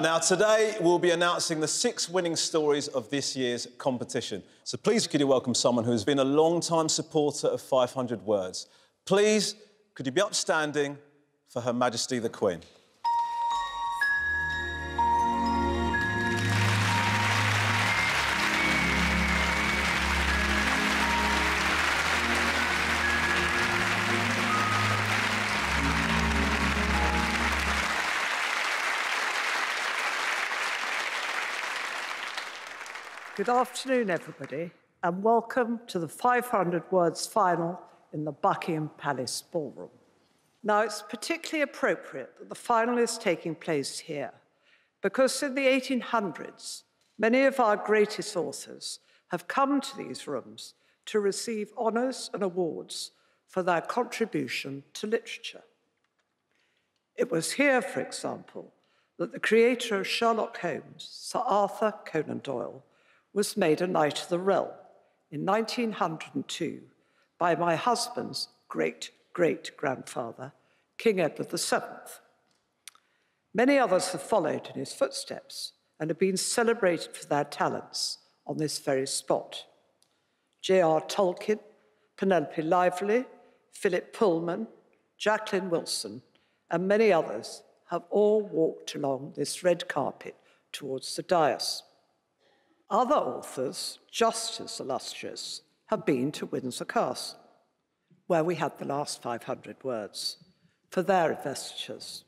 Now, today we'll be announcing the 6 winning stories of this year's competition. So please could you welcome someone who's been a long-time supporter of 500 Words. Please, could you be upstanding for Her Majesty the Queen? Good afternoon, everybody, and welcome to the 500 Words final in the Buckingham Palace ballroom. Now, it's particularly appropriate that the final is taking place here, because in the 1800s, many of our greatest authors have come to these rooms to receive honours and awards for their contribution to literature. It was here, for example, that the creator of Sherlock Holmes, Sir Arthur Conan Doyle, was made a Knight of the Realm in 1902 by my husband's great-great-grandfather, King Edward VII. Many others have followed in his footsteps and have been celebrated for their talents on this very spot. J.R. Tolkien, Penelope Lively, Philip Pullman, Jacqueline Wilson, and many others have all walked along this red carpet towards the dais. Other authors, just as illustrious, have been to Windsor Castle, where we had the last 500 Words, for their investitures,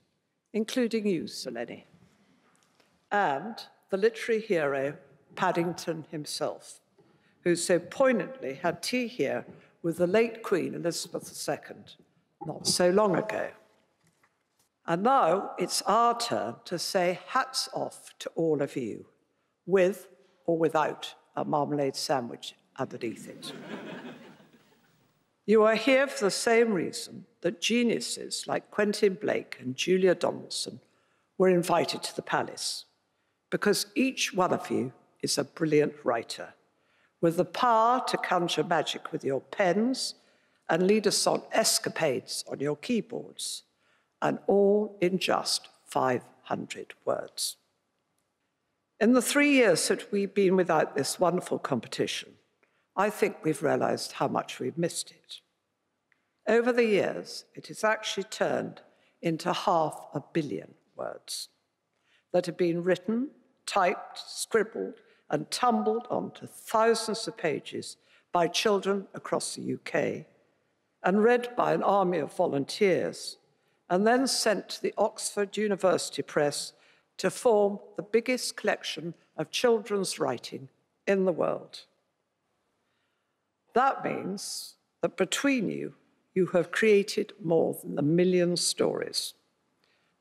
including you, Sir Lenny, and the literary hero, Paddington himself, who so poignantly had tea here with the late Queen Elizabeth II not so long ago. And now it's our turn to say hats off to all of you, with or without a marmalade sandwich underneath it. You are here for the same reason that geniuses like Quentin Blake and Julia Donaldson were invited to the palace, because each one of you is a brilliant writer, with the power to conjure magic with your pens and lead us on escapades on your keyboards, and all in just 500 words. In the 3 years that we've been without this wonderful competition, I think we've realised how much we've missed it. Over the years, it has actually turned into 500 million words that have been written, typed, scribbled, and tumbled onto thousands of pages by children across the UK, and read by an army of volunteers, and then sent to the Oxford University Press to form the biggest collection of children's writing in the world. That means that between you, you have created more than 1 million stories,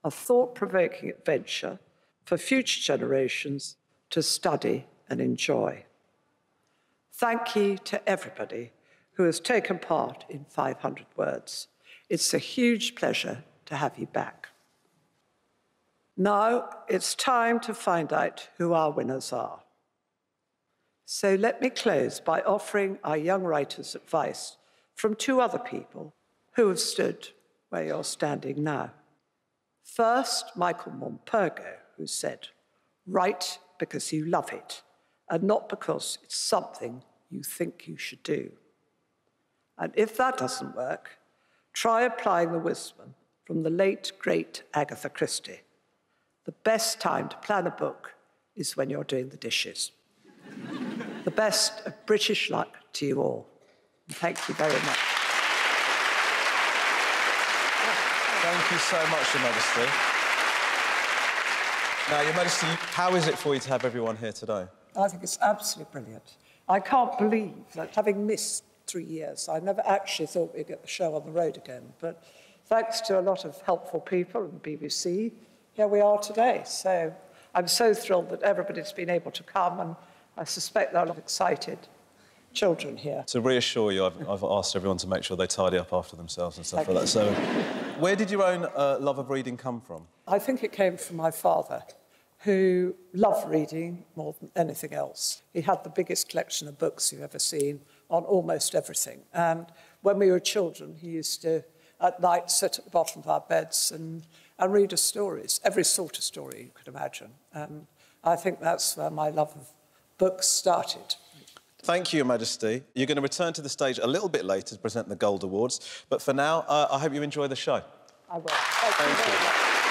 a thought-provoking adventure for future generations to study and enjoy. Thank you to everybody who has taken part in 500 Words. It's a huge pleasure to have you back. Now it's time to find out who our winners are. So let me close by offering our young writers advice from 2 other people who have stood where you're standing now. First, Michael Morpurgo, who said, "Write because you love it, and not because it's something you think you should do." And if that doesn't work, try applying the wisdom from the late, great Agatha Christie. The best time to plan a book is when you're doing the dishes. The best of British luck to you all. Thank you very much. Thank you so much, Your Majesty. Now, Your Majesty, how is it for you to have everyone here today? I think it's absolutely brilliant. I can't believe that having missed 3 years, I never actually thought we'd get the show on the road again. But thanks to a lot of helpful people and the BBC, here we are today. So I'm so thrilled that everybody's been able to come, and I suspect there are a lot of excited children here. To reassure you, I've asked everyone to make sure they tidy up after themselves and stuff like that. So where did your own love of reading come from? I think it came from my father, who loved reading more than anything else. He had the biggest collection of books you've ever seen on almost everything. And when we were children, he used to, at night, sit at the bottom of our beds and and readers' stories, every sort of story you could imagine. And I think that's where my love of books started. Thank you, Your Majesty. You're going to return to the stage a little bit later to present the Gold Awards, but for now, I hope you enjoy the show. I will. Thank you very much.